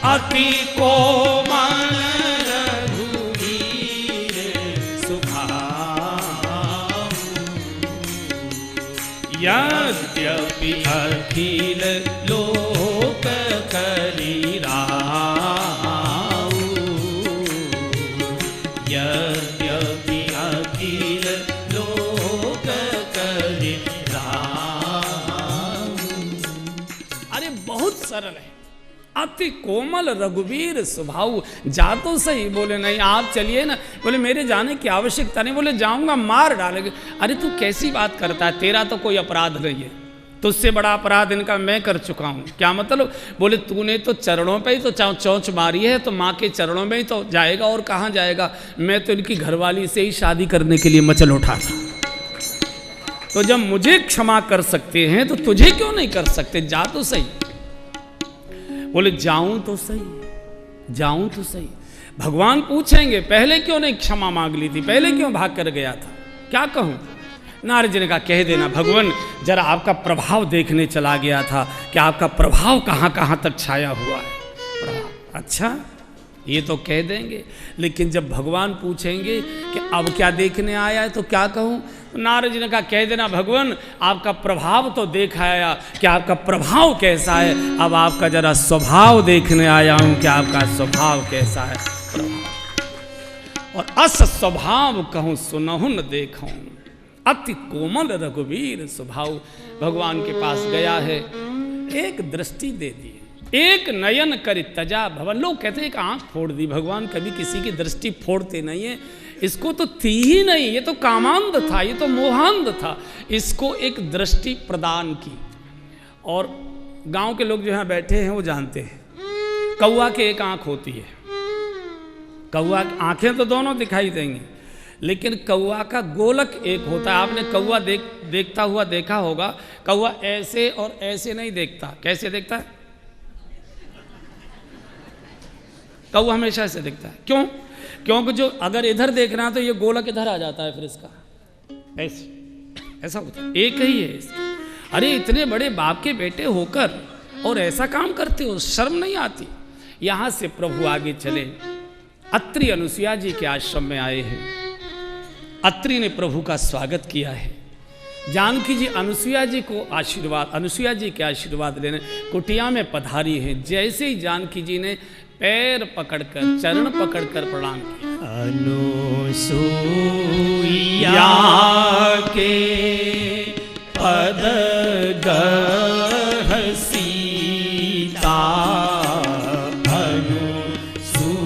अति कोमल रघुवीर सुभाऊ, यद्यपि अखिल लोक कलिराऊ, यद्यपि अखिल लोक कलिराऊ। अरे बहुत सरल है। अति कोमल रघुवीर स्वभाव, जा तो सही। बोले नहीं आप चलिए ना। बोले मेरे जाने की आवश्यकता नहीं। बोले जाऊंगा मार डालेंगे। अरे तू कैसी बात करता है, तेरा तो कोई अपराध नहीं है, तुझसे बड़ा अपराध इनका मैं कर चुका हूँ। क्या मतलब? बोले तूने तो चरणों पे ही तो चौंच मारी है, तो माँ के चरणों में ही तो जाएगा, और कहाँ जाएगा? मैं तो इनकी घरवाली से ही शादी करने के लिए मचल उठा था। तो जब मुझे क्षमा कर सकते हैं तो तुझे क्यों नहीं कर सकते? जा तो सही। बोले जाऊं तो सही, जाऊं तो सही। भगवान पूछेंगे पहले क्यों नहीं क्षमा मांग ली थी, पहले क्यों भाग कर गया था? क्या कहूं? नारद जी ने कहा कह देना भगवान, जरा आपका प्रभाव देखने चला गया था कि आपका प्रभाव कहाँ कहाँ तक छाया हुआ है। अच्छा ये तो कह देंगे, लेकिन जब भगवान पूछेंगे कि अब क्या देखने आया है तो क्या कहूँ? नारद जी ने कहा कह देना भगवान, आपका प्रभाव तो देखा आया कि आपका प्रभाव कैसा है, अब आपका जरा स्वभाव देखने आया हूँ कि आपका स्वभाव कैसा है। और अस स्वभाव कहूँ सुनहु न देखूं, अति कोमल रघुवीर स्वभाव। भगवान के पास गया है, एक दृष्टि दे दी, एक नयन कर तजा भवन। लोग कहते हैं एक आंख फोड़ दी। भगवान कभी किसी की दृष्टि फोड़ते नहीं है। इसको तो थी ही नहीं, ये तो कामांध था, ये तो मोहांध था। इसको एक दृष्टि प्रदान की। और गांव के लोग जो यहाँ बैठे हैं वो जानते हैं, कौआ के एक आंख होती है। कौआ आंखें तो दोनों दिखाई देंगी, लेकिन कौआ का गोलक एक होता है। आपने कौआ देखता हुआ देखा होगा। कौआ ऐसे और ऐसे नहीं देखता। कैसे देखता है? कौआ हमेशा ऐसे दिखता है। क्यों? क्योंकि जो अगर इधर देखना है तो ये गोलक इधर आ जाता है, फिर इसका ऐसा होता है। एक ही है इसका। अरे इतने बड़े बाप के बेटे होकर और ऐसा काम करते हो, शर्म नहीं आती? यहां से प्रभु आगे चले, अत्रि अनुसुईया जी के आश्रम में आए हैं। अत्रि ने प्रभु का स्वागत किया है। जानकी जी अनुसुईया जी को आशीर्वाद, अनुसुईया जी के आशीर्वाद लेने कुटिया में पधारी हैं। जैसे ही जानकी जी ने पैर पकड़कर, चरण पकड़कर प्रणाम किया, अनुसुईया के पद गह सीता, अनुसुईया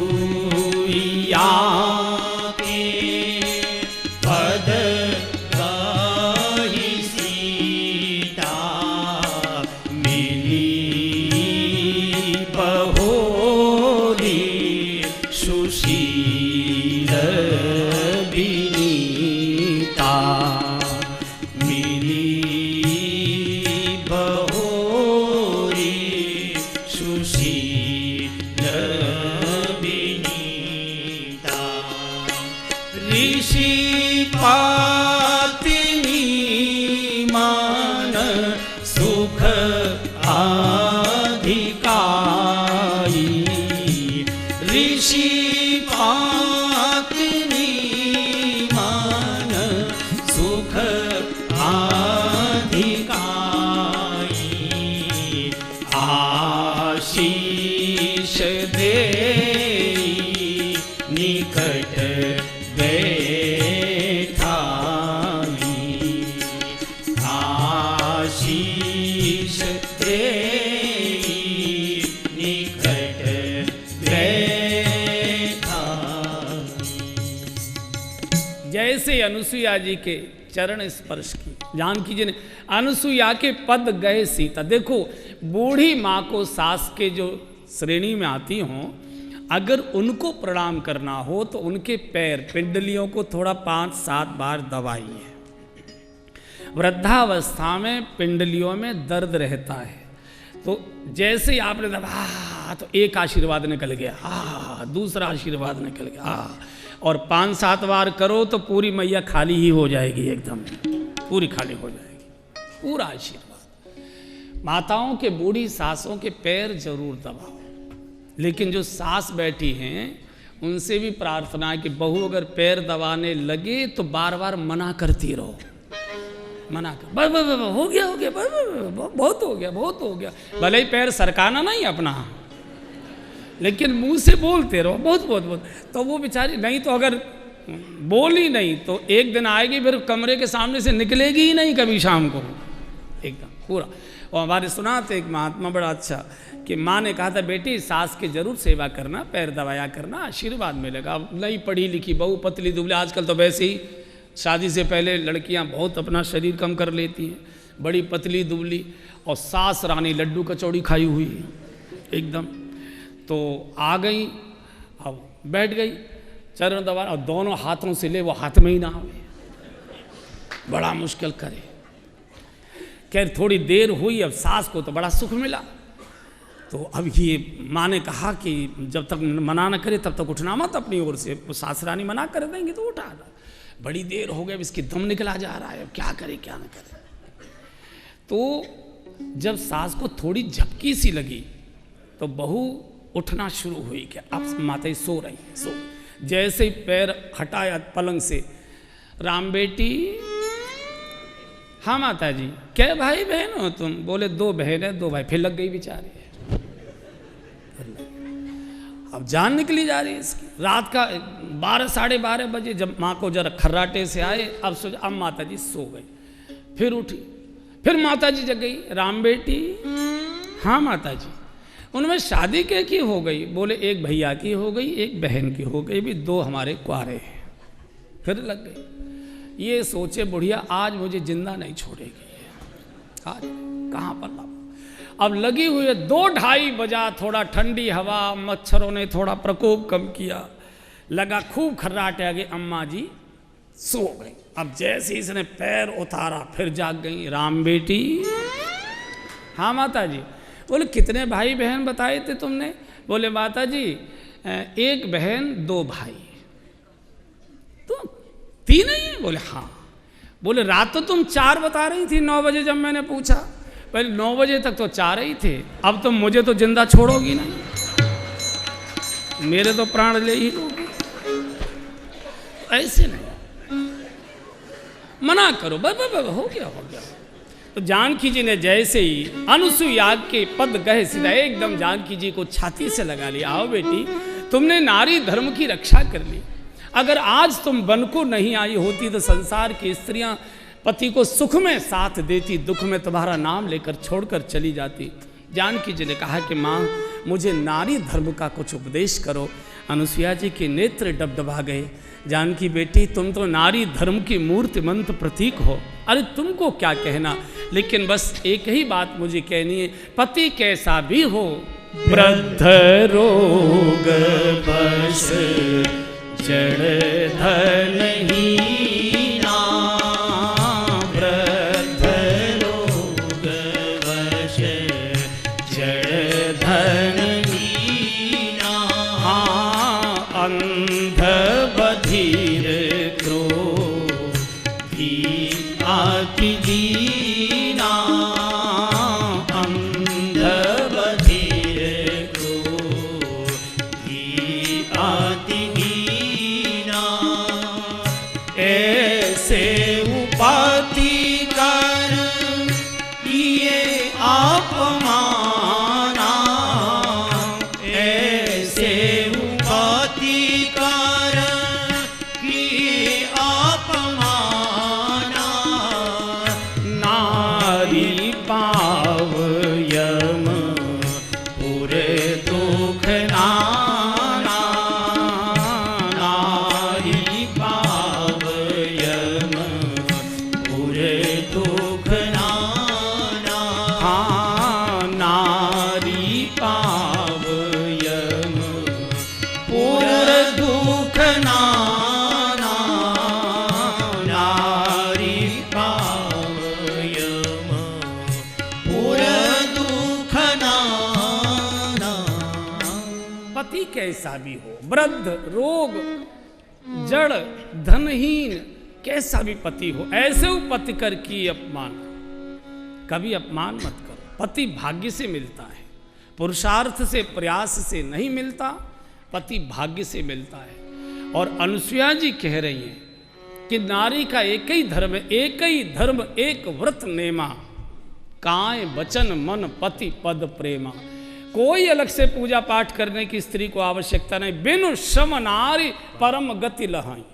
के पद गह सीता, मिली सुशील विनीता, मिली बहोरी सुशील विनीता। ऋषि पत्नी मान सुख अधिकारी, ऋषि पत्नी मान सुख अधिकारी, आशीष दे निकट बैठाई, आशीष दे निकट जैसे अनुसुईया जी के चरण स्पर्श की, जानकी जी ने अनुसुईया के पद गए सीता। देखो बूढ़ी माँ को सास के जो श्रेणी में आती हों, अगर उनको प्रणाम करना हो तो उनके पैर पिंडलियों को थोड़ा 5-7 बार दबाइए। वृद्धावस्था में पिंडलियों में दर्द रहता है, तो जैसे ही आपने दबा तो एक आशीर्वाद निकल गया, दूसरा आशीर्वाद निकल गया, और 5-7 बार करो तो पूरी मैया खाली ही हो जाएगी, एकदम पूरी खाली हो जाएगी, पूरा आशीर्वाद। माताओं के, बूढ़ी सासों के पैर जरूर दबाओ। लेकिन जो सास बैठी हैं उनसे भी प्रार्थना है कि बहू अगर पैर दबाने लगे तो बार बार मना करती रहो, मना कर, बस बस बस हो गया बहुत हो गया, भले ही पैर सरकाना नहीं अपना, लेकिन मुंह से बोलते रहो बहुत। तो वो बेचारी, नहीं तो अगर बोली नहीं तो एक दिन आएगी फिर कमरे के सामने से निकलेगी ही नहीं कभी शाम को, एकदम पूरा। और हमारे सुना थे एक महात्मा बड़ा अच्छा, कि माँ ने कहा था बेटी सास की जरूर सेवा करना, पैर दबाया करना, आशीर्वाद मिलेगा। अब नहीं पढ़ी लिखी बहू पतली दुबली, आजकल तो वैसे ही शादी से पहले लड़कियां बहुत अपना शरीर कम कर लेती हैं, बड़ी पतली दुबली, और सास रानी लड्डू कचौड़ी खाई हुई एकदम। तो आ गई, अब बैठ गई, चरण दबा, और दोनों हाथों से ले, वो हाथ में ही ना आवे, बड़ा मुश्किल करे। खैर थोड़ी देर हुई, अब सास को तो बड़ा सुख मिला। तो अब ये माँ ने कहा कि जब तक मना न करे तब तक उठना मत अपनी ओर से, वो सास रानी मना कर देंगे तो उठा। बड़ी देर हो गई, अब इसकी दम निकला जा रहा है, अब क्या करे क्या न करे। तो जब सास को थोड़ी झपकी सी लगी तो बहू उठना शुरू हुई कि अब माता ही सो रही है, सो। जैसे ही पैर हटाया पलंग से, राम बेटी, हाँ माता जी, क्या भाई बहन हो तुम? बोले 2 बहन है 2 भाई। फिर लग गई बेचारी, अब जान निकली जा रही है इसकी। रात का 12 साढ़े 12 बजे जब माँ को जरा खर्राटे से आए, अब सोच, अब माता जी सो गई। फिर उठी, फिर माता जी जग गई, राम बेटी, हाँ माता जी। उनमें शादी क्या की हो गई? बोले 1 भैया की हो गई, 1 बहन की हो गई, भी 2 हमारे कुआरे हैं। फिर लग गई। ये सोचे बुढ़िया आज मुझे जिंदा नहीं छोड़ेगी, आज कहाँ पर लाऊं। अब लगी हुई है, 2-2:30 बजा, थोड़ा ठंडी हवा, मच्छरों ने थोड़ा प्रकोप कम किया, लगा खूब खर्राटे, आगे अम्मा जी सो गई। अब जैसे इसने पैर उतारा फिर जाग गई, राम बेटी, हाँ माता जी। बोले कितने भाई बहन बताए थे तुमने? बोले माता जी 1 बहन 2 भाई। तो 3 ही है? बोले हाँ। बोले रात तो तुम 4 बता रही थी 9 बजे जब मैंने पूछा। पहले 9 बजे तक तो 4 ही थे, अब तो मुझे तो जिंदा छोड़ोगी नहीं, मेरे तो प्राण ले ही लोगी। ऐसे नहीं, मना करो, बस हो गया। तो जानकी जी ने जैसे ही अनुसुईया के पद गए सीधा एकदम जानकी जी को छाती से लगा लिया। आओ बेटी, तुमने नारी धर्म की रक्षा कर ली। अगर आज तुम वन को नहीं आई होती तो संसार की स्त्रियां पति को सुख में साथ देती, दुख में तुम्हारा नाम लेकर छोड़कर चली जाती। जानकी जी ने कहा कि माँ मुझे नारी धर्म का कुछ उपदेश करो। अनुसुईया जी के नेत्र डबडबा गए। जानकी बेटी तुम तो नारी धर्म की मूर्तिमंत प्रतीक हो, अरे तुमको क्या कहना, लेकिन बस एक ही बात मुझे कहनी है, पति कैसा भी हो वृद्ध रोग बस जड़ धनहीना, वृद्ध रोग बस जड़ धनहीना, अंध बधिर क्रोधी आति दीना, अंध बधिर क्रोधी आति दीना, ऐसे उपाति कर ये अपमाना, ऐसे उपाति कर ये अपमाना, नारी पाव यम पूरे दुख नाना, नारी पाव यम पूरे दुख नाना, हाँ नारी पाव यम पूरे दुख नाना, नारी पाव यम पूरे दुख नाना। पति कैसा भी हो, वृद्ध रोग जड़ धनहीन कैसा भी पति हो, ऐसे वो पति कर की अपमान, कभी अपमान मत करो। पति भाग्य से मिलता है, पुरुषार्थ से, प्रयास से नहीं मिलता, पति भाग्य से मिलता है। और अनुसुईया जी कह रही हैं कि नारी का एक ही धर्म, एक व्रत नेमा, काय वचन मन पति पद प्रेमा। कोई अलग से पूजा पाठ करने की स्त्री को आवश्यकता नहीं, बिनु श्रम नारी परम गति लहाई।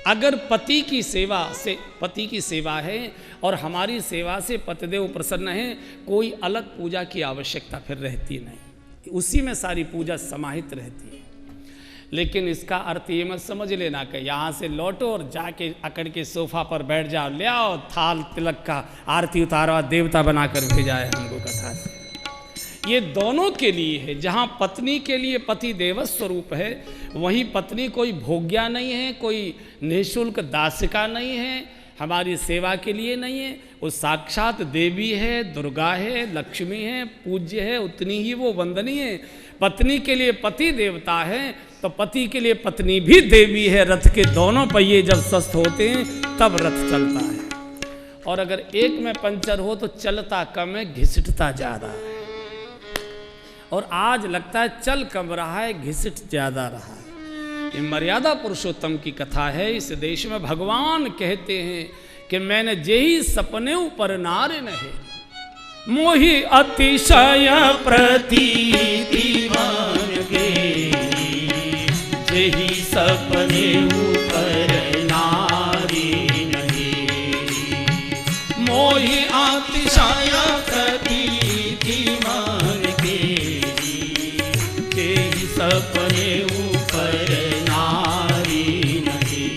अगर पति की सेवा है और हमारी सेवा से पतिदेव प्रसन्न है, कोई अलग पूजा की आवश्यकता फिर रहती नहीं, उसी में सारी पूजा समाहित रहती है। लेकिन इसका अर्थ ये मत समझ लेना कि यहाँ से लौटो और जाके अकड़ के सोफा पर बैठ जाओ, ले आओ थाल तिलक का, आरती उतारो, देवता बनाकर भेजा है हमको कथा से। ये दोनों के लिए है। जहाँ पत्नी के लिए पति देव स्वरूप है, वहीं पत्नी कोई भोग्या नहीं है, कोई निःशुल्क दासिका नहीं है, हमारी सेवा के लिए नहीं है। वो साक्षात देवी है, दुर्गा है, लक्ष्मी है, पूज्य है, उतनी ही वो वंदनीय है। पत्नी के लिए पति देवता है तो पति के लिए पत्नी भी देवी है। रथ के दोनों पहिए जब स्वस्थ होते हैं तब रथ चलता है। और अगर एक में पंचर हो तो चलता कम है, घिसटता ज़्यादा है। और आज लगता है चल कम रहा है, घिसट ज़्यादा रहा है। ये मर्यादा पुरुषोत्तम की कथा है। इस देश में भगवान कहते हैं कि मैंने जेही सपने ऊपर नार नहे, मोहि अतिशय प्रतीति मान गे, जेही सपने ऊपर नारी नहीं, मोहि अतिशय प्रतीति मान गे, जेही सपने ऊपर नारी नहीं,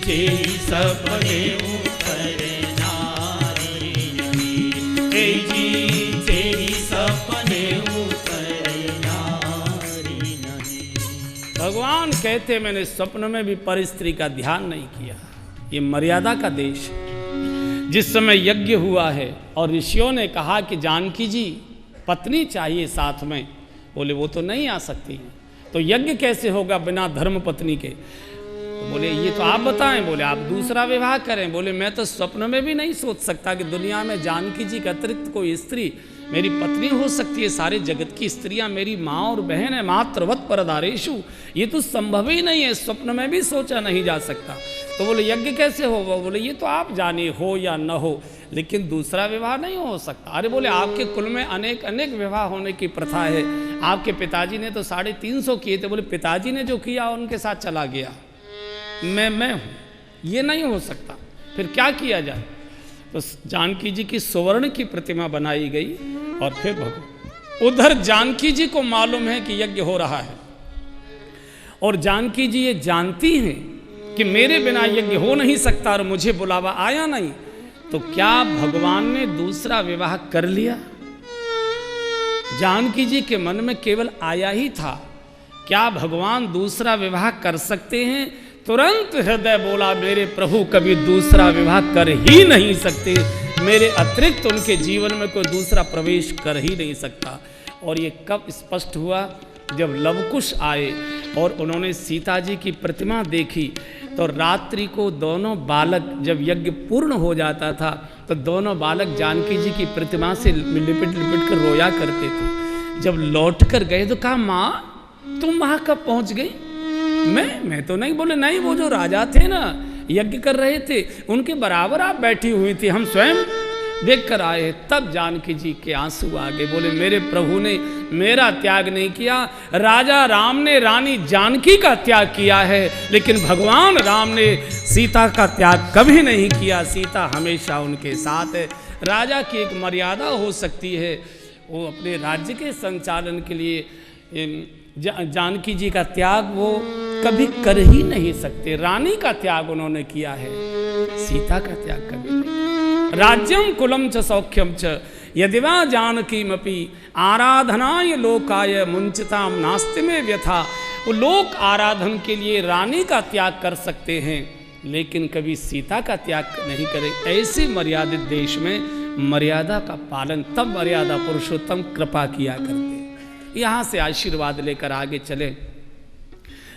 जेही सपने ऊपर नारी नहीं, जेही सपने ऊपर नारी नहीं। भगवान कहते मैंने स्वप्न में भी परस्त्री का ध्यान नहीं किया। ये मर्यादा का देश है। जिस समय यज्ञ हुआ है और ऋषियों ने कहा कि जानकी जी पत्नी चाहिए साथ में, बोले वो तो नहीं आ सकती है, तो यज्ञ कैसे होगा बिना धर्म पत्नी के? तो बोले ये तो आप बताएं। बोले आप दूसरा विवाह करें। बोले मैं तो स्वप्न में भी नहीं सोच सकता कि दुनिया में जानकी जी के अतिरिक्त कोई स्त्री मेरी पत्नी हो सकती है। सारे जगत की स्त्रियां मेरी माँ और बहन है, मातृवत परदारेषु, ये तो संभव ही नहीं है, स्वप्न में भी सोचा नहीं जा सकता। तो बोले यज्ञ कैसे होगा? बोले ये तो आप जानिए, हो या न हो, लेकिन दूसरा विवाह नहीं हो सकता। अरे बोले आपके कुल में अनेक अनेक विवाह होने की प्रथा है, आपके पिताजी ने तो 350 किए थे। बोले पिताजी ने जो किया उनके साथ चला गया, मैं हूँ, ये नहीं हो सकता। फिर क्या किया जाए? तो जानकी जी की सुवर्ण की प्रतिमा बनाई गई और फिर भगवान उधर जानकी जी को मालूम है कि यज्ञ हो रहा है और जानकी जी ये जानती हैं कि मेरे बिना यज्ञ हो नहीं सकता और मुझे बुलावा आया नहीं। तो क्या भगवान ने दूसरा विवाह कर लिया? जानकी जी के मन में केवल आया ही था, क्या भगवान दूसरा विवाह कर सकते हैं? तुरंत हृदय बोला मेरे प्रभु कभी दूसरा विवाह कर ही नहीं सकते, मेरे अतिरिक्त उनके जीवन में कोई दूसरा प्रवेश कर ही नहीं सकता। और ये कब स्पष्ट हुआ? जब लवकुश आए और उन्होंने सीता जी की प्रतिमा देखी, तो रात्रि को दोनों बालक जब यज्ञ पूर्ण हो जाता था तो दोनों बालक जानकी जी की प्रतिमा से लिपट लिपट कर रोया करते थे। जब लौट कर गए तो कहा माँ तुम वहाँ कब पहुँच गई? मैं तो नहीं। बोले नहीं, वो जो राजा थे ना यज्ञ कर रहे थे उनके बराबर आप बैठी हुई थी, हम स्वयं देख कर आए। तब जानकी जी के आंसू आ गए। बोले मेरे प्रभु ने मेरा त्याग नहीं किया, राजा राम ने रानी जानकी का त्याग किया है, लेकिन भगवान राम ने सीता का त्याग कभी नहीं किया। सीता हमेशा उनके साथ है। राजा की एक मर्यादा हो सकती है, वो अपने राज्य के संचालन के लिए जानकी जी का त्याग वो कभी कर ही नहीं सकते। रानी का त्याग उन्होंने किया है, सीता का त्याग कभी नहीं। राज्यम कुलम च सौख्यम च यदिवा जानकीमपि आराधनाय लोकाय मुंचिताम नास्ति में व्यथा। वो लोक आराधन के लिए रानी का त्याग कर सकते हैं, लेकिन कभी सीता का त्याग नहीं करें। ऐसे मर्यादित देश में मर्यादा का पालन, तब मर्यादा पुरुषोत्तम कृपा किया करते। यहाँ से आशीर्वाद लेकर आगे चले।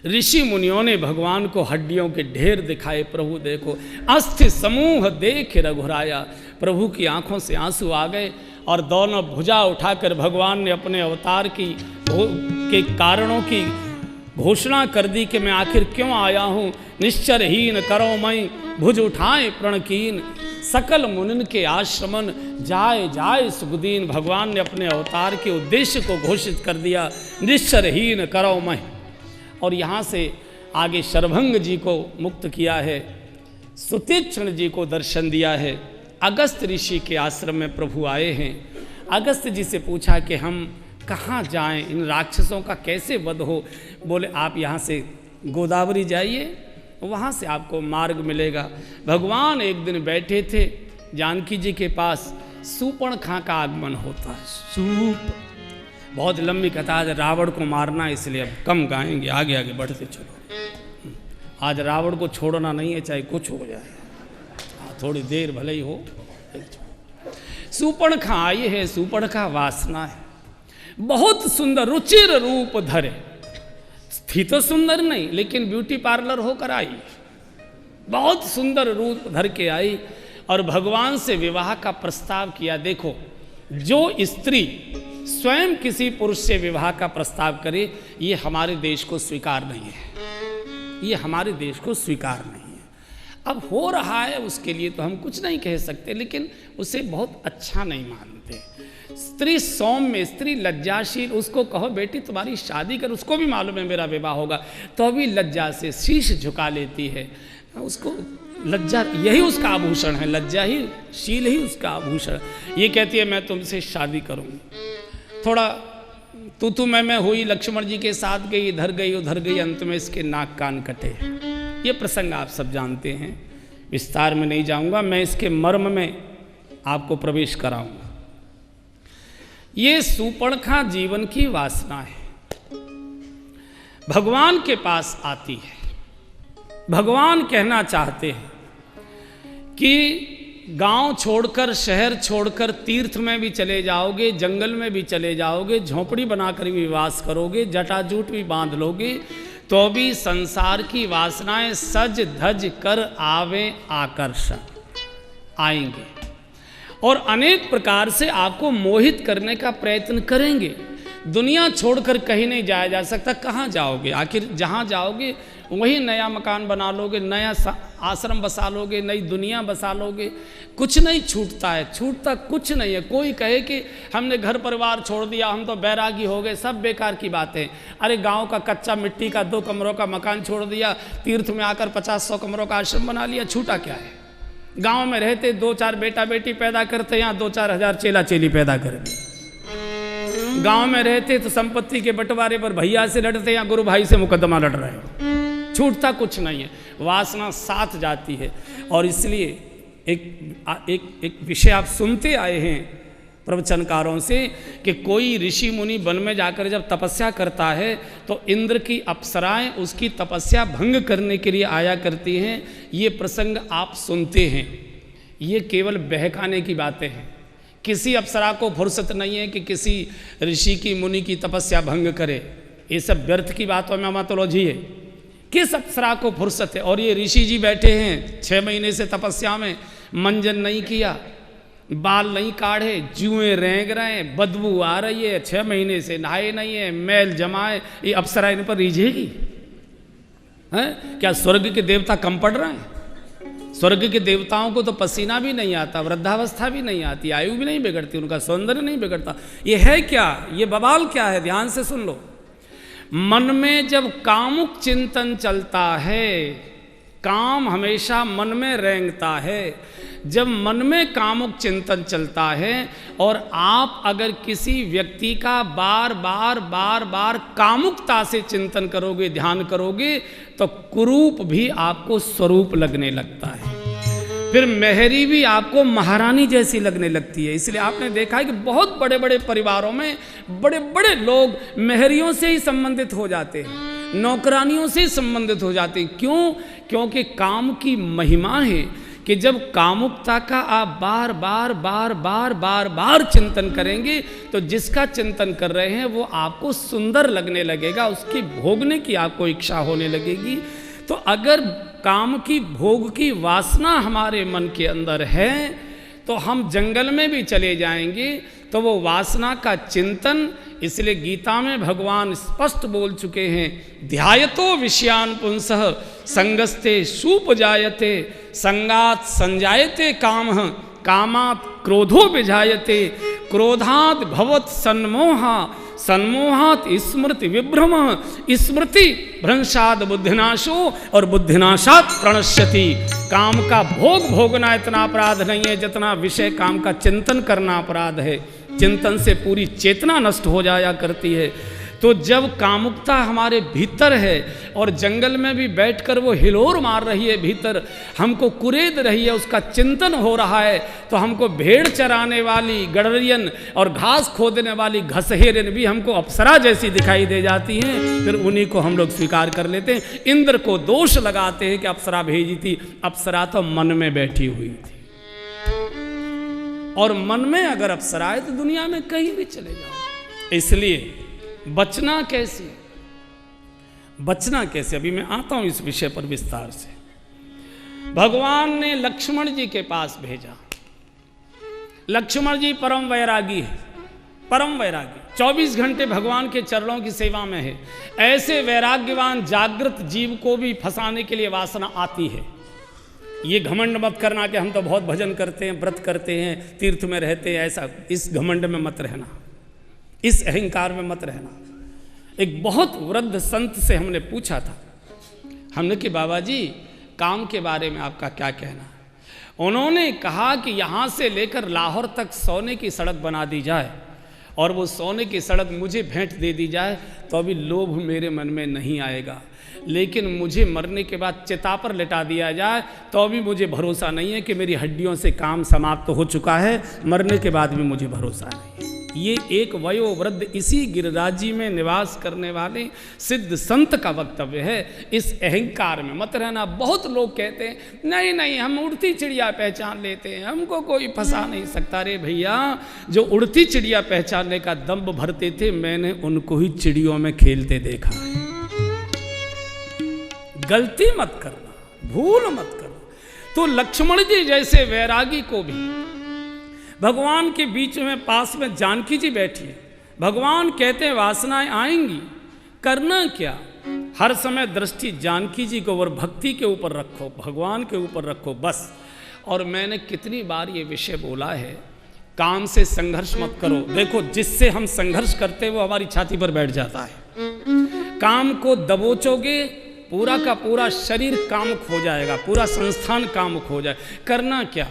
ऋषि मुनियों ने भगवान को हड्डियों के ढेर दिखाए। प्रभु देखो, अस्थि समूह देख रघुराया। प्रभु की आंखों से आंसू आ गए और दोनों भुजा उठाकर भगवान ने अपने अवतार के कारणों की घोषणा कर दी कि मैं आखिर क्यों आया हूँ। निश्चरहीन करो मैं भुज उठाए प्रणकीन, सकल मुनिन के आश्रमन जाए जाए सुखदीन। भगवान ने अपने अवतार के उद्देश्य को घोषित कर दिया, निश्चरहीन करो मैं। और यहाँ से आगे शरभंग जी को मुक्त किया है, सुतीक्षण जी को दर्शन दिया है। अगस्त ऋषि के आश्रम में प्रभु आए हैं। अगस्त जी से पूछा कि हम कहाँ जाएं, इन राक्षसों का कैसे वध हो। बोले आप यहाँ से गोदावरी जाइए, वहाँ से आपको मार्ग मिलेगा। भगवान एक दिन बैठे थे जानकी जी के पास, सूर्पणखा का आगमन होता है। बहुत लंबी कथा है, रावण को मारना, इसलिए अब कम गाएंगे, आगे आगे बढ़ते चलो। आज रावण को छोड़ना नहीं है, चाहे कुछ हो जाए, थोड़ी देर भले ही हो। सूर्पणखा आई है, सूर्पणखा वासना है, बहुत सुंदर रुचिर रूप धरे। थी तो सुंदर नहीं, लेकिन ब्यूटी पार्लर होकर आई, बहुत सुंदर रूप धर के आई और भगवान से विवाह का प्रस्ताव किया। देखो, जो स्त्री स्वयं किसी पुरुष से विवाह का प्रस्ताव करे, ये हमारे देश को स्वीकार नहीं है, ये हमारे देश को स्वीकार नहीं है। अब हो रहा है, उसके लिए तो हम कुछ नहीं कह सकते, लेकिन उसे बहुत अच्छा नहीं मानते। स्त्री सौम्य, स्त्री लज्जाशील, उसको कहो बेटी तुम्हारी शादी कर, उसको भी मालूम है मेरा विवाह होगा, तो अभी लज्जा से शीश झुका लेती है। उसको लज्जा, यही उसका आभूषण है, लज्जा ही, शील ही उसका आभूषण। ये कहती है मैं तुमसे शादी करूंगी। थोड़ा तू मैं हुई, लक्ष्मण जी के साथ गई, इधर गई उधर गई, अंत में इसके नाक कान कटे। ये प्रसंग आप सब जानते हैं, विस्तार में नहीं जाऊंगा, मैं इसके मर्म में आपको प्रवेश कराऊंगा। ये सूर्पणखा जीवन की वासना है, भगवान के पास आती है। भगवान कहना चाहते हैं कि गांव छोड़कर, शहर छोड़कर, तीर्थ में भी चले जाओगे, जंगल में भी चले जाओगे, झोंपड़ी बनाकर भी वास करोगे, जटाजूट भी बांध लोगे, तो भी संसार की वासनाएं सज धज कर आवे आकर्षण आएंगे और अनेक प्रकार से आपको मोहित करने का प्रयत्न करेंगे। दुनिया छोड़कर कहीं नहीं जाया जा सकता। कहाँ जाओगे? आखिर जहाँ जाओगे वही नया मकान बना लोगे, नया आश्रम बसा लोगे, नई दुनिया बसा लोगे। कुछ नहीं छूटता है, छूटता कुछ नहीं है। कोई कहे कि हमने घर परिवार छोड़ दिया, हम तो बैरागी हो गए, सब बेकार की बातें। अरे गांव का कच्चा मिट्टी का 2 कमरों का मकान छोड़ दिया, तीर्थ में आकर 50-100 कमरों का आश्रम बना लिया, छूटा क्या है? गांव में रहते 2-4 बेटा बेटी पैदा करते, यहाँ 2-4 हजार चेला चेली पैदा कर दी। गांव में रहते तो संपत्ति के बंटवारे पर भैया से लड़ते, यहाँ गुरु भाई से मुकदमा लड़ रहे हो। छूटता कुछ नहीं है, वासना साथ जाती है। और इसलिए एक विषय आप सुनते आए हैं प्रवचनकारों से कि कोई ऋषि मुनि वन में जाकर जब तपस्या करता है तो इंद्र की अप्सराएं उसकी तपस्या भंग करने के लिए आया करती हैं। ये प्रसंग आप सुनते हैं, ये केवल बहकाने की बातें हैं। किसी अप्सरा को फुर्सत नहीं है कि किसी ऋषि की मुनि की तपस्या भंग करे। ये सब व्यर्थ की बातों में मातोलॉजी है। किस अप्सरा को फुर्सत है? और ये ऋषि जी बैठे हैं 6 महीने से तपस्या में, मंजन नहीं किया, बाल नहीं काढ़े, जुएं रेंग रहे हैं, बदबू आ रही है, 6 महीने से नहाए नहीं है, मैल जमाए, ये अप्सरा इन पर रिझेगी? हैं? क्या स्वर्ग के देवता कम पड़ रहे हैं? स्वर्ग के देवताओं को तो पसीना भी नहीं आता, वृद्धावस्था भी नहीं आती, आयु भी नहीं बिगड़ती, उनका सौंदर्य नहीं बिगड़ता। ये है क्या? ये बवाल क्या है? ध्यान से सुन लो। मन में जब कामुक चिंतन चलता है, काम हमेशा मन में रेंगता है। जब मन में कामुक चिंतन चलता है और आप अगर किसी व्यक्ति का बार बार कामुकता से चिंतन करोगे, ध्यान करोगे, तो कुरूप भी आपको स्वरूप लगने लगता है। फिर मेहरी भी आपको महारानी जैसी लगने लगती है। इसलिए आपने देखा है कि बहुत बड़े बड़े परिवारों में बड़े बड़े लोग मेहरियों से ही संबंधित हो जाते हैं, नौकरानियों से ही संबंधित हो जाते हैं। क्यों? क्योंकि काम की महिमा है कि जब कामुकता का आप बार बार चिंतन करेंगे तो जिसका चिंतन कर रहे हैं वो आपको सुंदर लगने लगेगा, उसकी भोगने की आपको इच्छा होने लगेगी। तो अगर काम की भोग की वासना हमारे मन के अंदर है तो हम जंगल में भी चले जाएंगे तो वो वासना का चिंतन, इसलिए गीता में भगवान स्पष्ट बोल चुके हैं, ध्यायतो विषयान पुंसः संगस्ते शूप जायते संगात संजायते कामः कामात् क्रोधो विजायते क्रोधात् भवत् सन्मोहा सन्मोहात् स्मृति विभ्रम स्मृति भ्रंशाद बुद्धिनाशो और बुद्धिनाशात प्रणश्यति। काम का भोग भोगना इतना अपराध नहीं है जितना विषय काम का चिंतन करना अपराध है। चिंतन से पूरी चेतना नष्ट हो जाया करती है। तो जब कामुकता हमारे भीतर है और जंगल में भी बैठकर वो हिलोर मार रही है, भीतर हमको कुरेद रही है, उसका चिंतन हो रहा है, तो हमको भेड़ चराने वाली गडरियन और घास खोदने वाली घसहेरन भी हमको अप्सरा जैसी दिखाई दे जाती हैं। फिर उन्हीं को हम लोग स्वीकार कर लेते हैं। इंद्र को दोष लगाते हैं कि अप्सरा भेजी थी। अप्सरा तो मन में बैठी हुई थी, और मन में अगर अप्सरा है तो दुनिया में कहीं भी चले जाओ। इसलिए बचना कैसे, बचना कैसे, अभी मैं आता हूं इस विषय पर विस्तार से। भगवान ने लक्ष्मण जी के पास भेजा। लक्ष्मण जी परम वैरागी है, परम वैरागी, 24 घंटे भगवान के चरणों की सेवा में है। ऐसे वैराग्यवान जागृत जीव को भी फंसाने के लिए वासना आती है। ये घमंड मत करना कि हम तो बहुत भजन करते हैं, व्रत करते हैं, तीर्थ में रहते हैं, ऐसा इस घमंड में मत रहना, इस अहंकार में मत रहना। एक बहुत वृद्ध संत से हमने पूछा था, हमने कि बाबा जी काम के बारे में आपका क्या कहना है। उन्होंने कहा कि यहाँ से लेकर लाहौर तक सोने की सड़क बना दी जाए और वो सोने की सड़क मुझे भेंट दे दी जाए तो अभी लोभ मेरे मन में नहीं आएगा, लेकिन मुझे मरने के बाद चिता पर लिटा दिया जाए तो अभी मुझे भरोसा नहीं है कि मेरी हड्डियों से काम समाप्त हो चुका है, मरने के बाद भी मुझे भरोसा नहीं है। ये एक वयोवृद्ध इसी गिरिराजी में निवास करने वाले सिद्ध संत का वक्तव्य है। इस अहंकार में मत रहना। बहुत लोग कहते हैं नहीं नहीं हम उड़ती चिड़िया पहचान लेते हैं, हमको कोई फंसा नहीं सकता। रे भैया, जो उड़ती चिड़िया पहचानने का दम्भ भरते थे, मैंने उनको ही चिड़ियों में खेलते देखा है। गलती मत करना, भूल मत करना। तो लक्ष्मण जी जैसे वैरागी को भी भगवान के बीच में पास में जानकी जी बैठी है। भगवान कहते हैं वासनाएं आएंगी, करना क्या, हर समय दृष्टि जानकी जी को और भक्ति के ऊपर रखो, भगवान के ऊपर रखो बस। और मैंने कितनी बार ये विषय बोला है, काम से संघर्ष मत करो। देखो जिससे हम संघर्ष करते हैं वो हमारी छाती पर बैठ जाता है। काम को दबोचोगे पूरा का पूरा शरीर कामुक हो जाएगा, पूरा संस्थान कामुक हो जाए। करना क्या,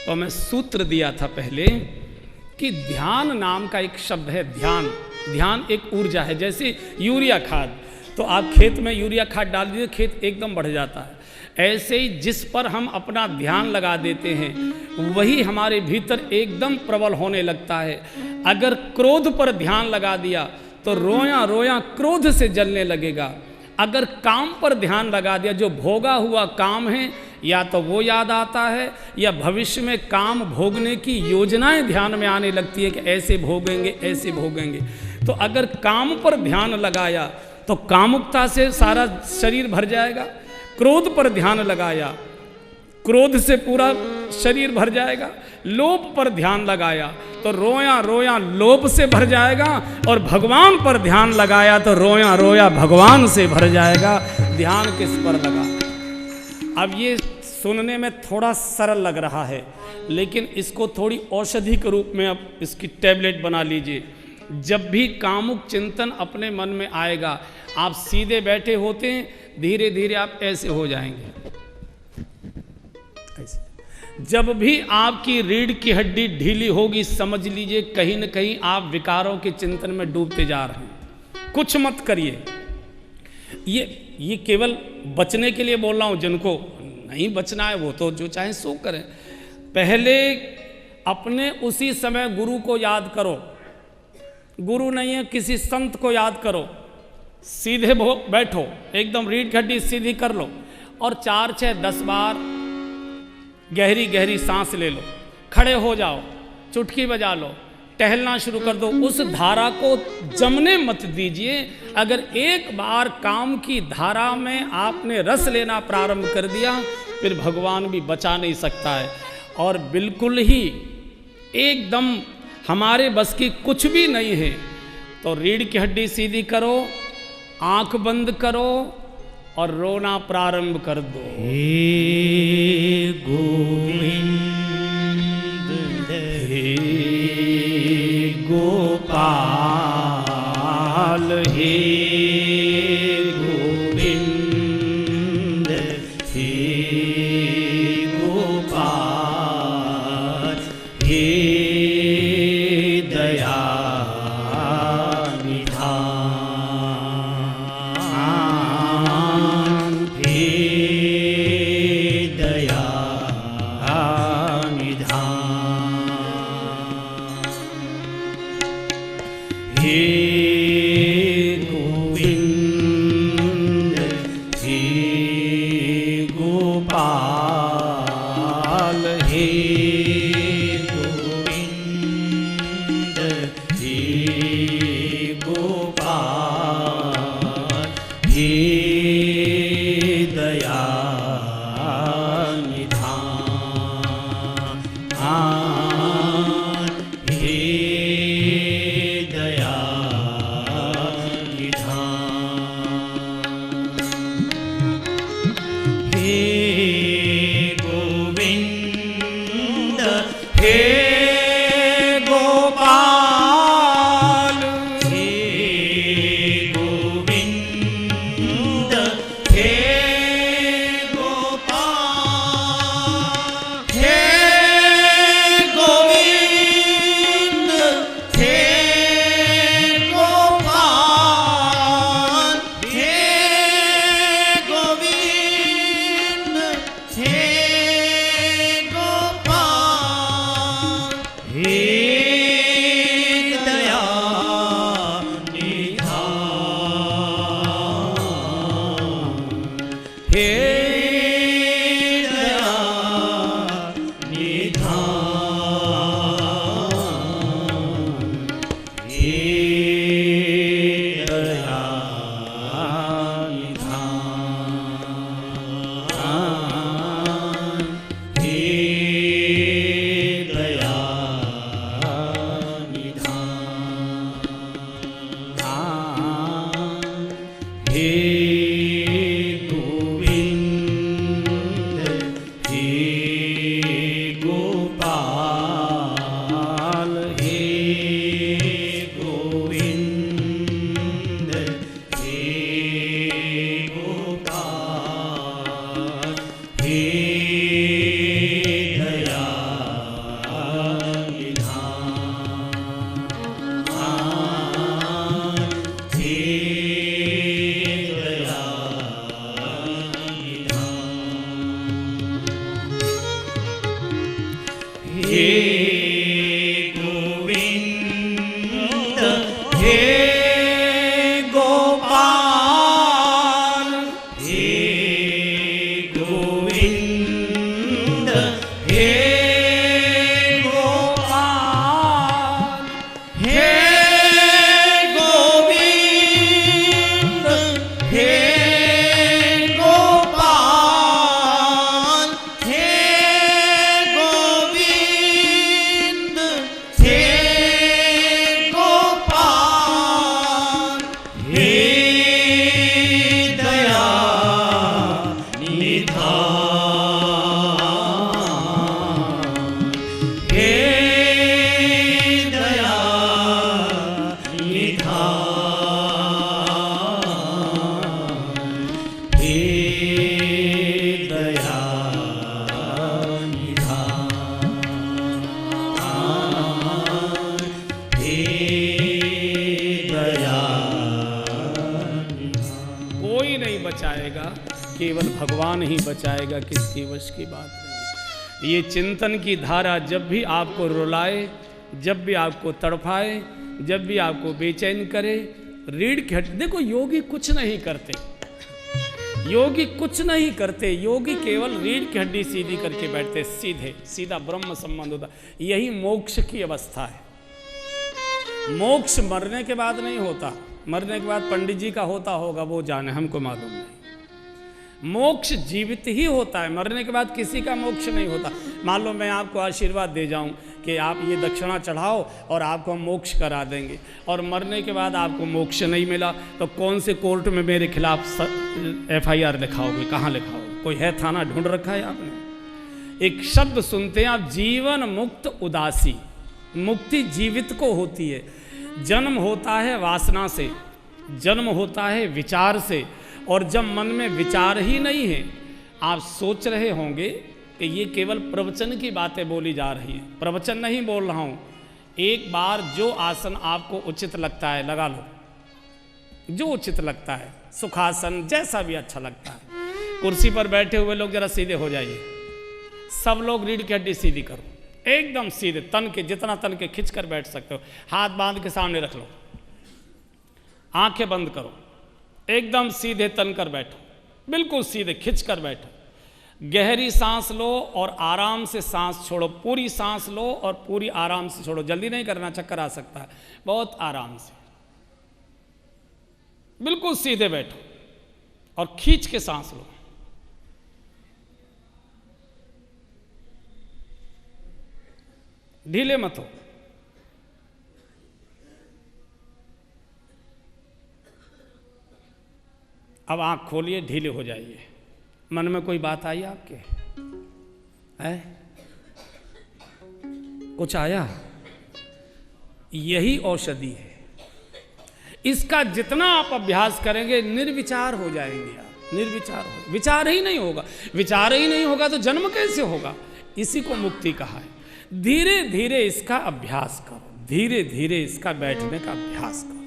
तो मैं सूत्र दिया था पहले कि ध्यान नाम का एक शब्द है। ध्यान, ध्यान एक ऊर्जा है। जैसे यूरिया खाद, तो आप खेत में यूरिया खाद डाल दीजिए, खेत एकदम बढ़ जाता है। ऐसे ही जिस पर हम अपना ध्यान लगा देते हैं वही हमारे भीतर एकदम प्रबल होने लगता है। अगर क्रोध पर ध्यान लगा दिया तो रोया रोया क्रोध से जलने लगेगा। अगर काम पर ध्यान लगा दिया, जो भोगा हुआ काम है या तो वो याद आता है या भविष्य में काम भोगने की योजनाएं ध्यान में आने लगती है कि ऐसे भोगेंगे ऐसे भोगेंगे। तो अगर काम पर ध्यान लगाया तो कामुकता से सारा शरीर भर जाएगा। क्रोध पर ध्यान लगाया, क्रोध से पूरा शरीर भर जाएगा। लोभ पर ध्यान लगाया तो रोया रोया लोभ से भर जाएगा, और भगवान पर ध्यान लगाया तो रोया रोया भगवान से भर जाएगा। ध्यान किस पर लगा। अब ये सुनने में थोड़ा सरल लग रहा है, लेकिन इसको थोड़ी औषधि के रूप में अब इसकी टैबलेट बना लीजिए। जब भी कामुक चिंतन अपने मन में आएगा, आप सीधे बैठे होते हैं, धीरे धीरे आप ऐसे हो जाएंगे, ऐसे। जब भी आपकी रीढ़ की हड्डी ढीली होगी, समझ लीजिए कहीं न कहीं आप विकारों के चिंतन में डूबते जा रहे हैं। कुछ मत करिए। ये केवल बचने के लिए बोल रहा हूँ, जिनको नहीं बचना है वो तो जो चाहे सो करें। पहले अपने उसी समय गुरु को याद करो। गुरु नहीं है, किसी संत को याद करो। सीधे बैठो, एकदम रीढ़ की हड्डी सीधी कर लो और 4, 6, 10 बार गहरी गहरी सांस ले लो। खड़े हो जाओ, चुटकी बजा लो, टहलना शुरू कर दो। उस धारा को जमने मत दीजिए। अगर एक बार काम की धारा में आपने रस लेना प्रारंभ कर दिया, फिर भगवान भी बचा नहीं सकता है। और बिल्कुल ही एकदम हमारे बस की कुछ भी नहीं है, तो रीढ़ की हड्डी सीधी करो, आंख बंद करो और रोना प्रारंभ कर दो। हे गोविंद हे गोपाल हे गोविंद हे गोपाल हे दया केवल भगवान ही बचाएगा, किसकी वश की बात नहीं। ये चिंतन की धारा जब भी आपको रुलाए, जब भी आपको तड़फाए, जब भी आपको बेचैन करे, रीढ़ की हड्डी। देखो योगी कुछ नहीं करते, योगी कुछ नहीं करते, योगी केवल रीढ़ की हड्डी सीधी करके बैठते, सीधे सीधा ब्रह्म संबंध होता। यही मोक्ष की अवस्था है। मोक्ष मरने के बाद नहीं होता, मरने के बाद पंडित जी का होता होगा, वो जाने, हमको मालूम नहीं। मोक्ष जीवित ही होता है, मरने के बाद किसी का मोक्ष नहीं होता। मान लो मैं आपको आशीर्वाद दे जाऊं कि आप ये दक्षिणा चढ़ाओ और आपको हम मोक्ष करा देंगे, और मरने के बाद आपको मोक्ष नहीं मिला, तो कौन से कोर्ट में मेरे खिलाफ FIR लिखाओगे, कहाँ लिखाओगे? कोई है थाना ढूंढ रखा है आपने? एक शब्द सुनते हैं आप, जीवन मुक्त उदासी। मुक्ति जीवित को होती है। जन्म होता है वासना से, जन्म होता है विचार से, और जब मन में विचार ही नहीं है, आप सोच रहे होंगे कि ये केवल प्रवचन की बातें बोली जा रही हैं। प्रवचन नहीं बोल रहा हूँ। एक बार जो आसन आपको उचित लगता है लगा लो, जो उचित लगता है, सुखासन जैसा भी अच्छा लगता है। कुर्सी पर बैठे हुए लोग जरा सीधे हो जाइए, सब लोग रीढ़ की हड्डी सीधी करो, एकदम सीधे, तन के जितना तन के खिंच कर बैठ सकते हो। हाथ बांध के सामने रख लो, आंखें बंद करो, एकदम सीधे तन कर बैठो, बिल्कुल सीधे खिंच कर बैठो। गहरी सांस लो और आराम से सांस छोड़ो। पूरी सांस लो और पूरी आराम से छोड़ो। जल्दी नहीं करना, चक्कर आ सकता है। बहुत आराम से बिल्कुल सीधे बैठो और खींच के सांस लो। ढीले मत हो। अब आंख खोलिए, ढीले हो जाइए। मन में कोई बात आई आपके? है कुछ आया? यही औषधि है। इसका जितना आप अभ्यास करेंगे निर्विचार हो जाएंगे आप। निर्विचार हो, विचार ही नहीं होगा। विचार ही नहीं होगा तो जन्म कैसे होगा? इसी को मुक्ति कहा है। धीरे धीरे इसका अभ्यास करो, धीरे धीरे इसका बैठने का अभ्यास करो।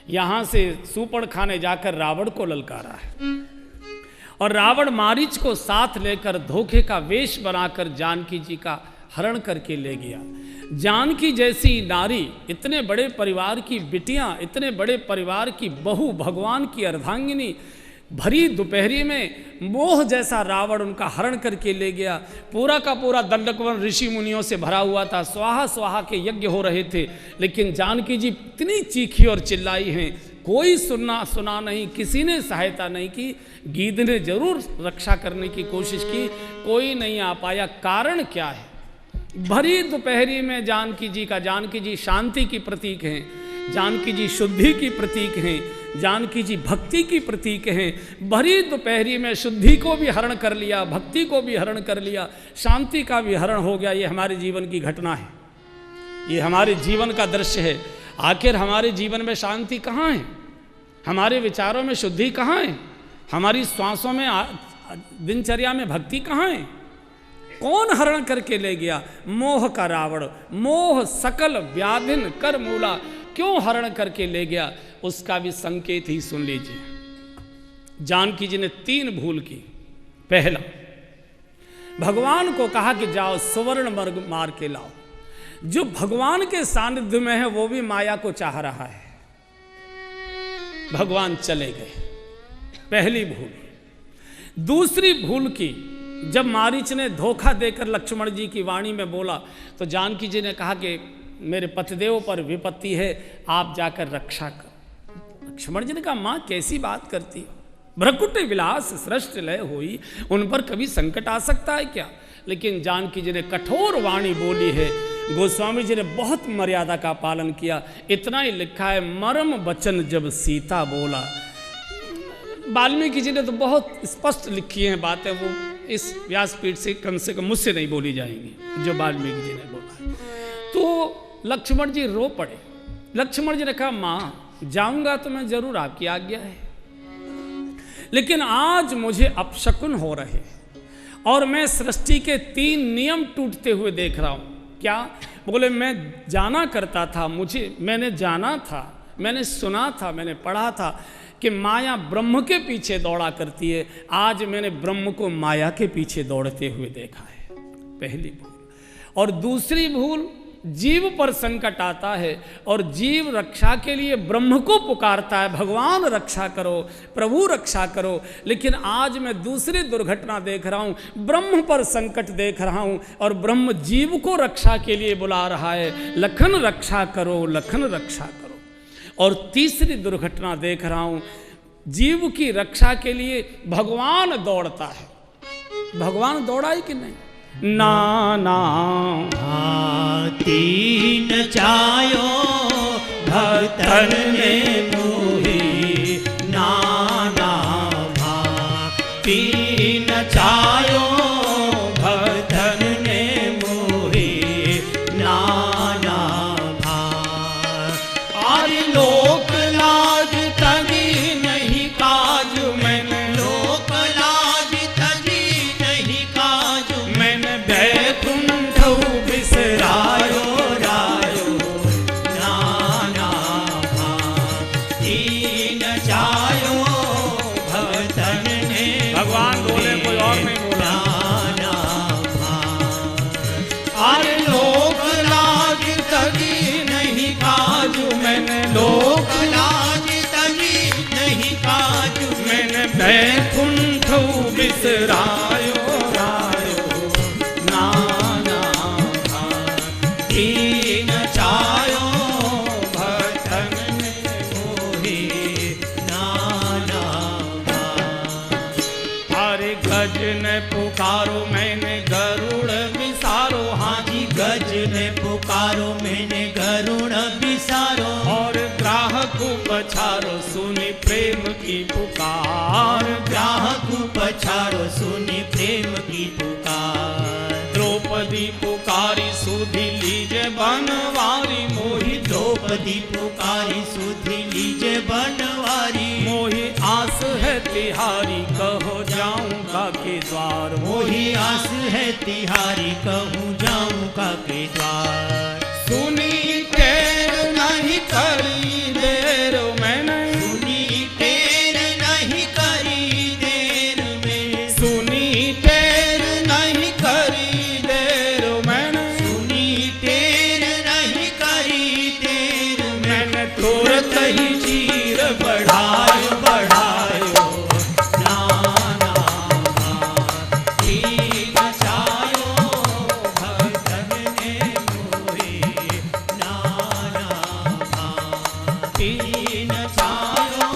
यहां से सूपड़ खाने जाकर रावण को ललकारा है, और रावण मारीच को साथ लेकर धोखे का वेश बनाकर जानकी जी का हरण करके ले गया। जानकी जैसी नारी, इतने बड़े परिवार की बिटियां, इतने बड़े परिवार की बहू, भगवान की अर्धांगिनी, भरी दोपहरी में मोह जैसा रावण उनका हरण करके ले गया। पूरा का पूरा दंडकवन ऋषि मुनियों से भरा हुआ था, स्वाहा स्वाहा के यज्ञ हो रहे थे, लेकिन जानकी जी इतनी चीखी और चिल्लाई हैं, कोई सुना नहीं, किसी ने सहायता नहीं की। गीध ने जरूर रक्षा करने की कोशिश की, कोई नहीं आ पाया। कारण क्या है? भरी दोपहरी में जानकी जी शांति की प्रतीक हैं, जानकी जी शुद्धि की प्रतीक हैं, जानकी जी भक्ति की प्रतीक हैं। भरी दोपहरी में शुद्धि को भी हरण कर लिया, भक्ति को भी हरण कर लिया, शांति का भी हरण हो गया। ये हमारे जीवन की घटना है, ये हमारे जीवन का दृश्य है। आखिर हमारे जीवन में शांति कहाँ है? हमारे विचारों में शुद्धि कहाँ है? हमारी श्वासों में, दिनचर्या में भक्ति कहाँ है? कौन हरण करके ले गया? मोह का रावण। मोह सकल व्याधिन कर मूला। क्यों हरण करके ले गया? उसका भी संकेत ही सुन लीजिए। जानकी जी ने 3 भूल की। पहला, भगवान को कहा कि जाओ सुवर्ण मर्ग मार के लाओ। जो भगवान के सानिध्य में है वो भी माया को चाह रहा है। भगवान चले गए, पहली भूल। दूसरी भूल की, जब मारीच ने धोखा देकर लक्ष्मण जी की वाणी में बोला तो जानकी जी ने कहा कि मेरे पतिदेव पर विपत्ति है, आप जाकर रक्षा करो। लक्ष्मण जी ने कहा, माँ कैसी बात करती हो? भ्रकुट विलास सृष्ट लय हुई, उन पर कभी संकट आ सकता है क्या? लेकिन जानकी जी ने कठोर वाणी बोली है। गोस्वामी जी ने बहुत मर्यादा का पालन किया। इतना ही लिखा है, मरम वचन जब सीता बोला। वाल्मीकि जी ने तो बहुत स्पष्ट लिखी हैं बातें, वो इस व्यासपीठ से कम मुझसे नहीं बोली जाएंगी जो वाल्मीकि जी ने बोला। तो लक्ष्मण जी रो पड़े। लक्ष्मण जी ने कहा, माँ जाऊंगा तो मैं जरूर, आपकी आज्ञा है, लेकिन आज मुझे अपशकुन हो रहे और मैं सृष्टि के 3 नियम टूटते हुए देख रहा हूं। क्या? बोले, मैं जाना करता था, मैंने जाना था, मैंने सुना था, मैंने पढ़ा था कि माया ब्रह्म के पीछे दौड़ा करती है। आज मैंने ब्रह्म को माया के पीछे दौड़ते हुए देखा है। पहली भूल। और दूसरी भूल, जीव पर संकट आता है और जीव रक्षा के लिए ब्रह्म को पुकारता है, भगवान रक्षा करो, प्रभु रक्षा करो। लेकिन आज मैं दूसरी दुर्घटना देख रहा हूँ, ब्रह्म पर संकट देख रहा हूँ और ब्रह्म जीव को रक्षा के लिए बुला रहा है, लखन रक्षा करो, लखन रक्षा करो। और तीसरी दुर्घटना देख रहा हूँ, जीव की रक्षा के लिए भगवान दौड़ता है। भगवान दौड़ा ही कि नहीं? नाना तीन चायो भक्तन ने मोही, नाना तीन चायो भक्तन ने मोही, नाना आदि लोक लाज तगी नहीं काज मैंने, लोक लाज तजी नहीं काज, मैंने बैकुंठ बिसरायो रायो नाना तीन चायो भक्तन ने, भगवान बोले, कोई और नहीं बोला। अरे लोक लाज तजी नहीं काज मैंने, लोक लाज तजी नहीं काज मैंने बैकुंठ बिसरायो रायो नाना तीन चायो भक्तन ने मोही, नाना अरे गज ने पुकारो मैंने गरुड़ विसारो, हाँ जी गज ने पुकारो मैंने गरुड़ बिसारो, और ग्राहक पछारो सुनी प्रेम की पुकार, ग्राहक पछारो सुनी प्रेम की पुकार, द्रौपदी पुकारी सुधी लीजे बनवारी मोही, द्रौपदी पुकारी सुधी लीजे बनवारी, मोही आस है तिहारी कहो जाऊंगा के द्वार, मोही आस है तिहारी कहूँ जाऊँगा के द्वार, सुनी टेर नहीं करी देर मैंने, सुनी टेर नहीं करी देर में, सुनी टेर नहीं करी देर मैंने, सुनी टेर नहीं करी देर में, मैंने तुरंत ही चीर बढ़ायो बढ़ायो नाना तीन चायो भक्तन ने मोही, नाना तीन चायो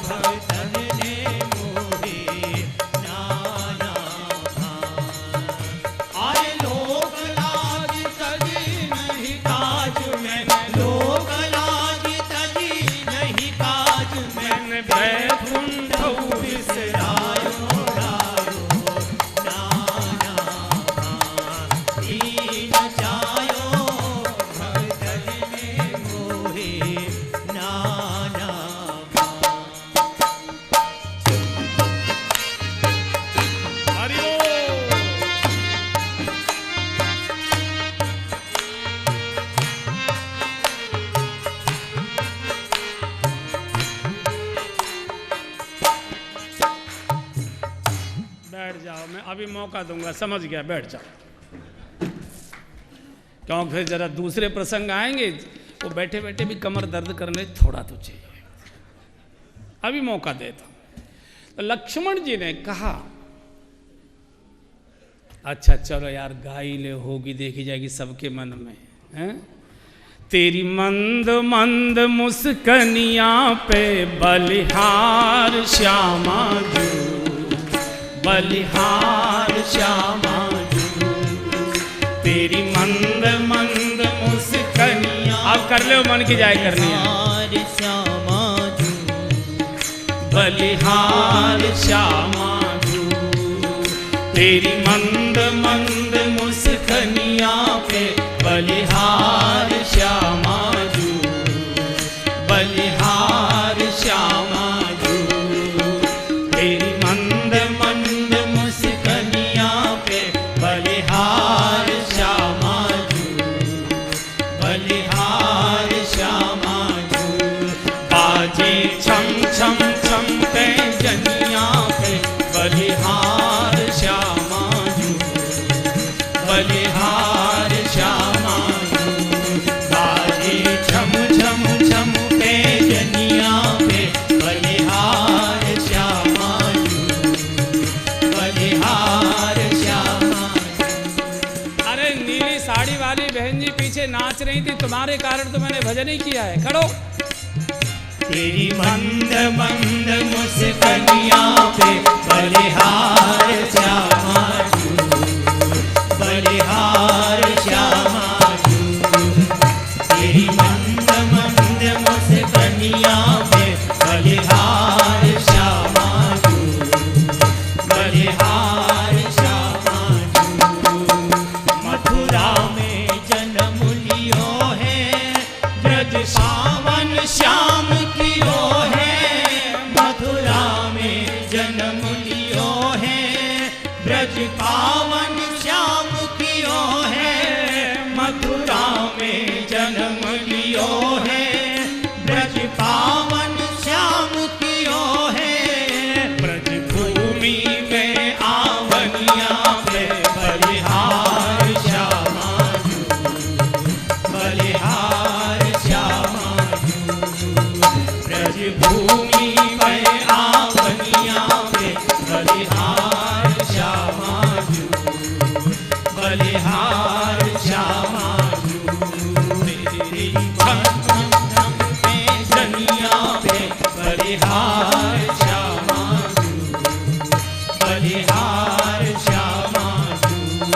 भक्तन ने मोही, नाना आए लोक लाज तजी नहीं काज मैंने, लोक लाज तजी नहीं काज मैंने, बैकुंठ बिसरायो रायो नाना तीन चायो भक्तन ने मोही, नाना हरि ओम। बैठ जाओ, मैं अभी मौका दूंगा, समझ गया, बैठ जाओ। क्योंकि फिर जरा दूसरे प्रसंग आएंगे, वो बैठे बैठे भी कमर दर्द करने थोड़ा तो चाहिए। अभी मौका देता हूं। तो लक्ष्मण जी ने कहा, अच्छा चलो यार, गाई ले होगी, देखी जाएगी सबके मन में, हैं? तेरी मंद मंद मुस्कनिया पे बलिहार श्यामा जू, बलिहार श्यामा जू, तेरी मंद मंद मुस्कनिया। अब कर लो, मन की जाए करनी है। श्यामा जू बलिहार श्यामा जू, तेरी मंद मंद मुस्कनिया पे बलिहार श्यामा जू, बलिहार श्यामा जू, तेरी मंद मंद मुस्कनिया पे बलिहार श्यामा जू, बलिहार श्यामा जू, बाजे छम छम छम पे जनिया पे बलिहार श्यामा जू, बलिहार श्यामा जू, बाजे छम छम छम पे जनिया पे बलिहार श्यामा जू, बलिहार श्यामा जू। अरे नीली साड़ी वाली बहन जी पीछे नाच रही थी, तुम्हारे कारण तो मैंने भजन ही किया है। खड़ो, तेरी मंद मंद मुस्कनिया पे बलिहार श्यामा झूम, बलिहार श्यामा झूम। तेरी मंद मंद मुस्कनिया पे बलिहार श्यामा झूम, बलिहार श्यामा झूम। मथुरा में जन्म लियो है, ब्रज पावन श्याम कियो है। मथुरा में जन्म लियो है, ब्रज पावन श्याम कियो है। मथुरा में जन्म लियो है, ब्रज पावन श्याम कियो है। ब्रज भूमि में आवनिया पे बलिहार श्यामा झूम, बलिहार श्यामा झूम। ब्रज भूमि में आवनिया पे बलिहार श्यामा झूम, बलिहार श्यामा झूम। तेरी भक्तम पे जनिया पे बलिहार श्यामा झूम, बलिहार श्यामा झूम।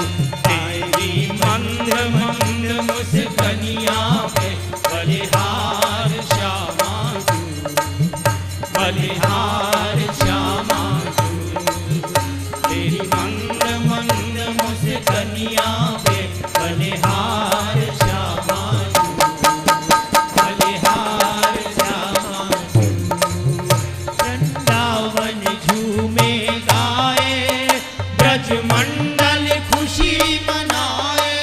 तेरी मंद मंद मुस्कनिया पे बलिहार श्यामा झूम, बलिहार श्यामा झूम। तेरी मंद मंद मुस्कनिया पे बलिहार श्यामा झूम, बलिहार श्यामा झूम। वृंदावन झूमे गाए, ब्रज मंडल खुशी मनाए।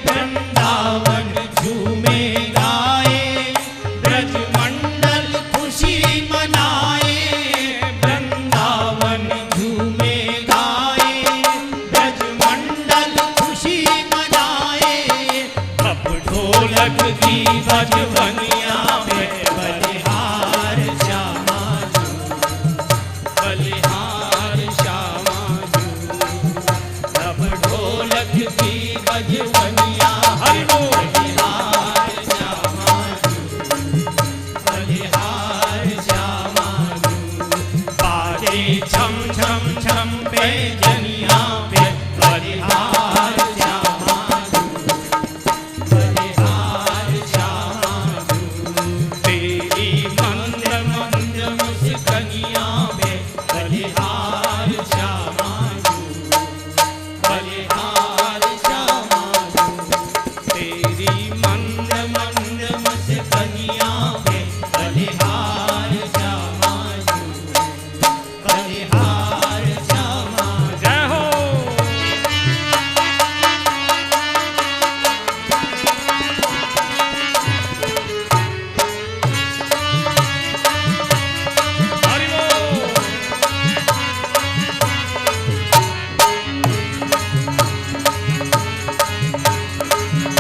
वृंदावन झूमे गाए, ब्रज मंडल खुशी मनाए। वृंदावन झूमे गाए, ब्रज मंडल खुशी मनाए। अब ढोलक की बजवनिया पे बलिहार श्यामा झूम, बलिहार श्यामा झूम। अब ढोलक की बजवनिया हरि बोल बलिहार श्यामा झूम, बलिहार श्यामा झूम। बाजे छम छम छम पे जनिया पे बलिहार श्यामा झूम, बलिहार श्यामा झूम। तेरी मंद मंद मुस्कनिया पे बलिहार श्यामा झूम, बलिहार श्यामा झूम। तेरी मंद मंद मुस्कनिया पे बलिहार श्यामा झूम, बलिहार श्यामा। जय हो। हरि बोल।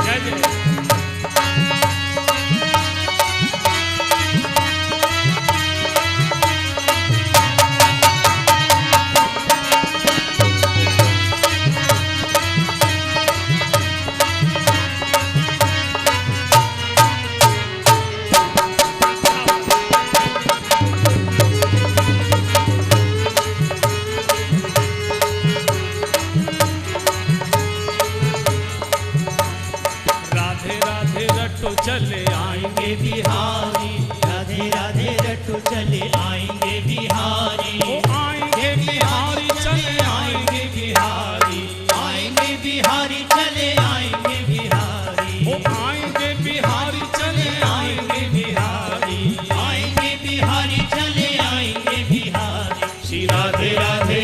जय जय। राधे राधे रटो चले आएंगे बिहारी, राधे राधे रटो चले आएंगे बिहारी। वो आएंगे बिहारी चले आएंगे बिहारी। आएंगे बिहारी चले आएंगे बिहारी। वो आएंगे बिहारी चले आएंगे बिहारी। आएंगे बिहारी चले आएंगे बिहारी। श्री राधे राधे।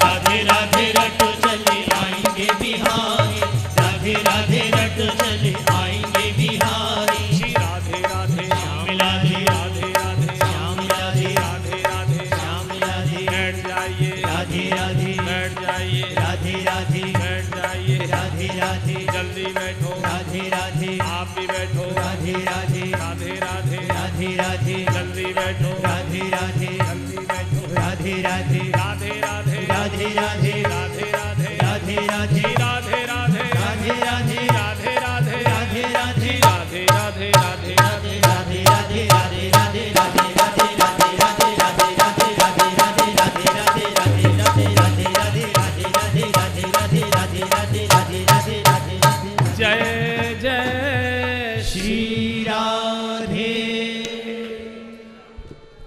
राधे राधे रटो चले आएंगे बिहारी। राधे राधे रटो चले आएंगे बिहारी। श्री राधे राधे। श्याम राधे राधे राधे। श्याम राधे राधे राधे। श्याम राधे। बैठ जाइए। राधे राधे बैठ जाइए। राधे राधे बैठ जाइए। राधे राधे जल्दी बैठो। राधे राधे आप भी बैठो। राधे राधे राधे राधे। राधे राधे जल्दी बैठो। राधे राधे जल्दी बैठो। राधे राधे राधे राधे। राधे राधे राधे राधे। राधे राधे राधे राधे। राधे राधे राधे राधे। राधे राधे राधे राधे। राधे राधे। राधे राधे राधे राधे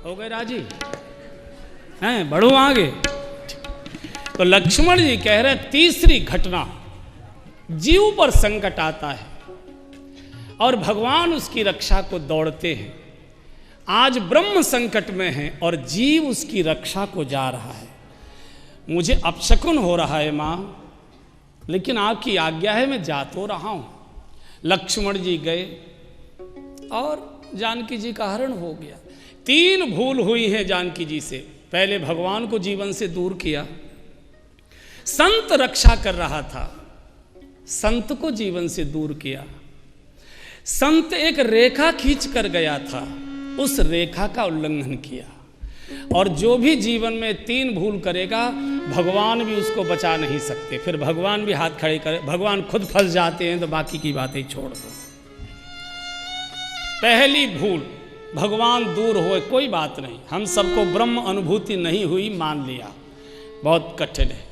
हो गए राजी हैं? बढ़ो आगे। तो लक्ष्मण जी कह रहे तीसरी घटना, जीव पर संकट आता है और भगवान उसकी रक्षा को दौड़ते हैं। आज ब्रह्म संकट में है और जीव उसकी रक्षा को जा रहा है। मुझे अपशकुन हो रहा है माँ, लेकिन आपकी आज्ञा है, मैं जा तो रहा हूं। लक्ष्मण जी गए और जानकी जी का हरण हो गया। 3 भूल हुई है जानकी जी से। पहले भगवान को जीवन से दूर किया, संत रक्षा कर रहा था, संत को जीवन से दूर किया। संत एक रेखा खींच कर गया था, उस रेखा का उल्लंघन किया। और जो भी जीवन में 3 भूल करेगा, भगवान भी उसको बचा नहीं सकते। फिर भगवान भी हाथ खड़े करे, भगवान खुद फंस जाते हैं, तो बाकी की बातें छोड़ दो। पहली भूल, भगवान दूर हुए, कोई बात नहीं, हम सबको ब्रह्म अनुभूति नहीं हुई, मान लिया, बहुत कठिन है।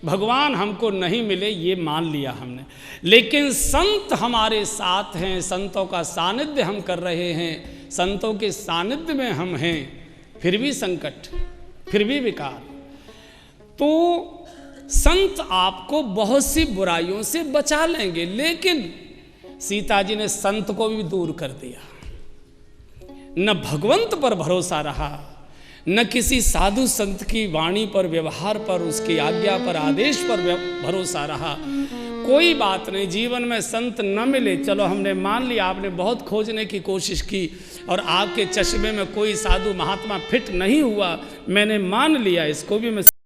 भगवान हमको नहीं मिले, ये मान लिया हमने, लेकिन संत हमारे साथ हैं, संतों का सानिध्य हम कर रहे हैं, संतों के सानिध्य में हम हैं, फिर भी संकट, फिर भी विकार। तो संत आपको बहुत सी बुराइयों से बचा लेंगे, लेकिन सीता जी ने संत को भी दूर कर दिया। न भगवंत पर भरोसा रहा, न किसी साधु संत की वाणी पर, व्यवहार पर, उसकी आज्ञा पर, आदेश पर भरोसा रहा। कोई बात नहीं, जीवन में संत न मिले, चलो हमने मान लिया, आपने बहुत खोजने की कोशिश की और आपके चश्मे में कोई साधु महात्मा फिट नहीं हुआ, मैंने मान लिया, इसको भी मैं